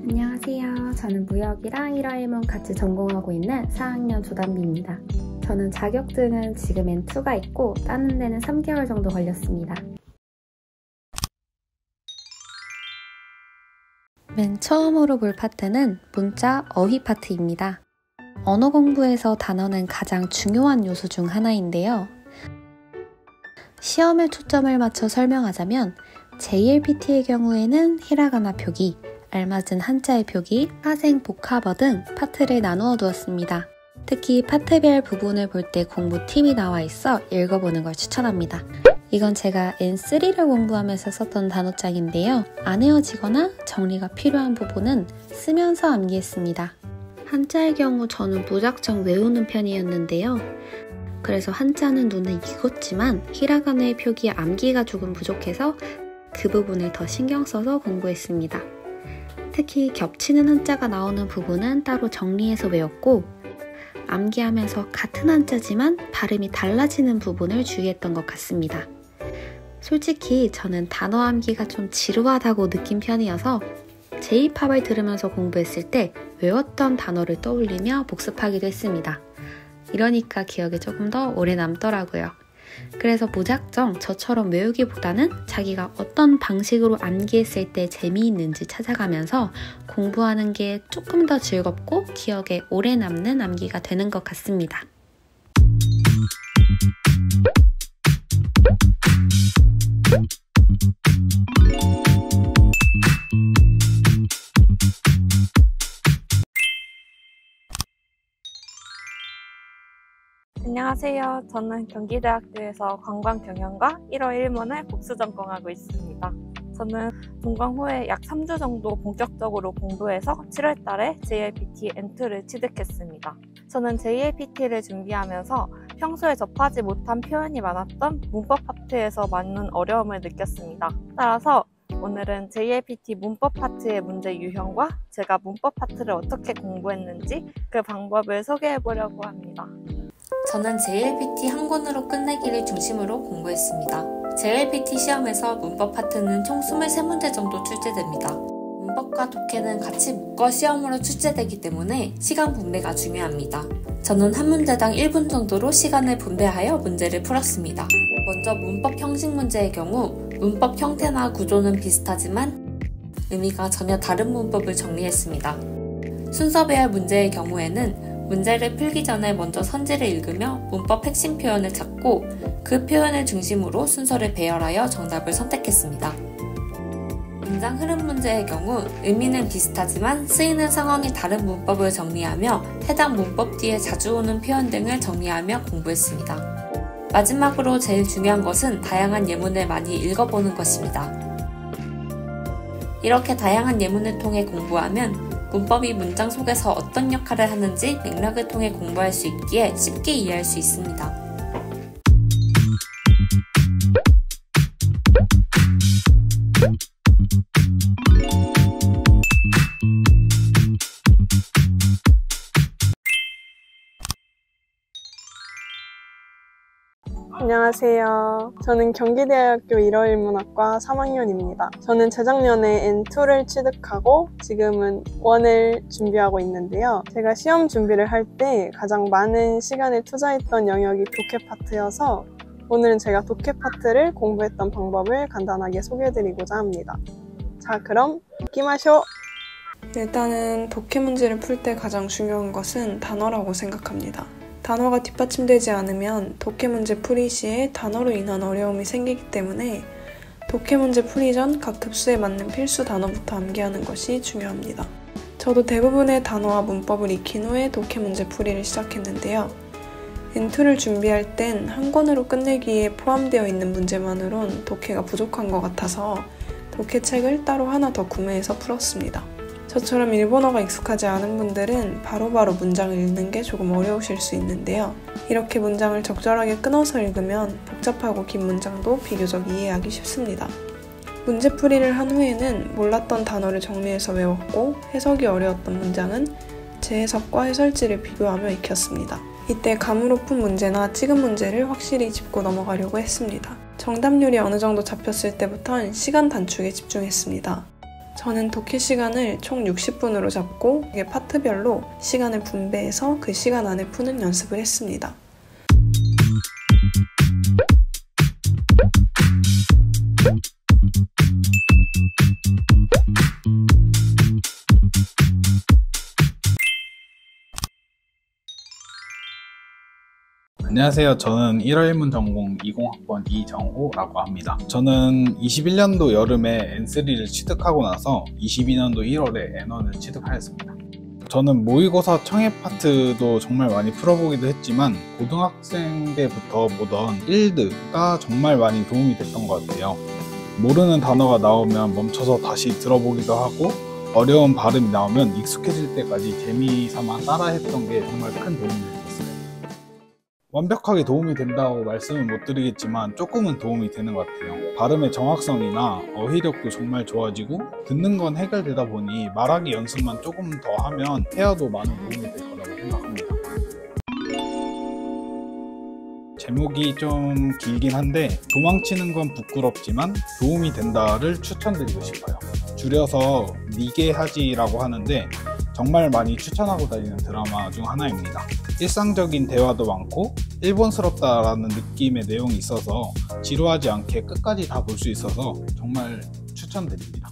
안녕하세요. 저는 무역이랑 1화1문 같이 전공하고 있는 4학년 조단비입니다. 저는 자격증은 지금 N2가 있고 따는 데는 3개월 정도 걸렸습니다. 맨 처음으로 볼 파트는 문자 어휘 파트입니다. 언어 공부에서 단어는 가장 중요한 요소 중 하나인데요. 시험에 초점을 맞춰 설명하자면 JLPT의 경우에는 히라가나 표기, 알맞은 한자의 표기, 파생, 복합어 등 파트를 나누어 두었습니다. 특히 파트별 부분을 볼 때 공부 팁이 나와 있어 읽어보는 걸 추천합니다. 이건 제가 N3를 공부하면서 썼던 단어장인데요. 안 외워지거나 정리가 필요한 부분은 쓰면서 암기했습니다. 한자의 경우 저는 무작정 외우는 편이었는데요. 그래서 한자는 눈에 익었지만 히라가나의 표기 암기가 조금 부족해서 그 부분을 더 신경 써서 공부했습니다. 특히 겹치는 한자가 나오는 부분은 따로 정리해서 외웠고 암기하면서 같은 한자지만 발음이 달라지는 부분을 주의했던 것 같습니다. 솔직히 저는 단어 암기가 좀 지루하다고 느낀 편이어서 J-팝을 들으면서 공부했을 때 외웠던 단어를 떠올리며 복습하기도 했습니다. 이러니까 기억에 조금 더 오래 남더라고요. 그래서 무작정 저처럼 외우기보다는 자기가 어떤 방식으로 암기했을 때 재미있는지 찾아가면서 공부하는 게 조금 더 즐겁고 기억에 오래 남는 암기가 되는 것 같습니다. 안녕하세요. 저는 경기대학교에서 관광경영과 1호 1문을 복수 전공하고 있습니다. 저는 본강 후에 약 3주 정도 본격적으로 공부해서 7월 달에 JLPT N2를 취득했습니다. 저는 JLPT를 준비하면서 평소에 접하지 못한 표현이 많았던 문법 파트에서 많은 어려움을 느꼈습니다. 따라서 오늘은 JLPT 문법 파트의 문제 유형과 제가 문법 파트를 어떻게 공부했는지 그 방법을 소개해보려고 합니다. 저는 JLPT 한 권으로 끝내기를 중심으로 공부했습니다. JLPT 시험에서 문법 파트는 총 23문제 정도 출제됩니다. 문법과 독해는 같이 묶어 시험으로 출제되기 때문에 시간 분배가 중요합니다. 저는 한 문제당 1분 정도로 시간을 분배하여 문제를 풀었습니다. 먼저 문법 형식 문제의 경우 문법 형태나 구조는 비슷하지만 의미가 전혀 다른 문법을 정리했습니다. 순서배열 문제의 경우에는 문제를 풀기 전에 먼저 선지를 읽으며 문법 핵심 표현을 찾고 그 표현을 중심으로 순서를 배열하여 정답을 선택했습니다. 문장 흐름 문제의 경우 의미는 비슷하지만 쓰이는 상황이 다른 문법을 정리하며 해당 문법 뒤에 자주 오는 표현 등을 정리하며 공부했습니다. 마지막으로 제일 중요한 것은 다양한 예문을 많이 읽어보는 것입니다. 이렇게 다양한 예문을 통해 공부하면 문법이 문장 속에서 어떤 역할을 하는지 맥락을 통해 공부할 수 있기에 쉽게 이해할 수 있습니다. 안녕하세요. 저는 경기대학교 1호 1문학과 3학년입니다. 저는 재작년에 N2를 취득하고 지금은 1을 준비하고 있는데요. 제가 시험 준비를 할 때 가장 많은 시간을 투자했던 영역이 독해 파트여서 오늘은 제가 독해 파트를 공부했던 방법을 간단하게 소개해드리고자 합니다. 자, 그럼 이키마쇼! 일단은 독해 문제를 풀 때 가장 중요한 것은 단어라고 생각합니다. 단어가 뒷받침되지 않으면 독해 문제 풀이 시에 단어로 인한 어려움이 생기기 때문에 독해 문제 풀이 전 각 급수에 맞는 필수 단어부터 암기하는 것이 중요합니다. 저도 대부분의 단어와 문법을 익힌 후에 독해 문제 풀이를 시작했는데요. N2를 준비할 땐 한 권으로 끝내기에 포함되어 있는 문제만으론 독해가 부족한 것 같아서 독해책을 따로 하나 더 구매해서 풀었습니다. 저처럼 일본어가 익숙하지 않은 분들은 바로바로 문장을 읽는 게 조금 어려우실 수 있는데요. 이렇게 문장을 적절하게 끊어서 읽으면 복잡하고 긴 문장도 비교적 이해하기 쉽습니다. 문제풀이를 한 후에는 몰랐던 단어를 정리해서 외웠고 해석이 어려웠던 문장은 재해석과 해설지를 비교하며 익혔습니다. 이때 감으로 푼 문제나 찍은 문제를 확실히 짚고 넘어가려고 했습니다. 정답률이 어느 정도 잡혔을 때부터는 시간 단축에 집중했습니다. 저는 독해 시간을 총 60분으로 잡고 이게 파트별로 시간을 분배해서 그 시간 안에 푸는 연습을 했습니다. 안녕하세요. 저는 1월 1문 전공 20학번 이정호라고 합니다. 저는 21년도 여름에 N3를 취득하고 나서 22년도 1월에 N1을 취득하였습니다. 저는 모의고사 청해 파트도 정말 많이 풀어보기도 했지만 고등학생 때부터 보던 1드가 정말 많이 도움이 됐던 것 같아요. 모르는 단어가 나오면 멈춰서 다시 들어보기도 하고 어려운 발음이 나오면 익숙해질 때까지 재미삼아 따라했던 게 정말 큰 도움이 됐어요. 완벽하게 도움이 된다고 말씀은 못 드리겠지만 조금은 도움이 되는 것 같아요. 발음의 정확성이나 어휘력도 정말 좋아지고 듣는 건 해결되다 보니 말하기 연습만 조금 더 하면 헤어도 많은 도움이 될 거라고 생각합니다. 제목이 좀 길긴 한데 도망치는 건 부끄럽지만 도움이 된다를 추천드리고 싶어요. 줄여서 니게하지라고 하는데 정말 많이 추천하고 다니는 드라마 중 하나입니다. 일상적인 대화도 많고 일본스럽다라는 느낌의 내용이 있어서 지루하지 않게 끝까지 다 볼 수 있어서 정말 추천드립니다.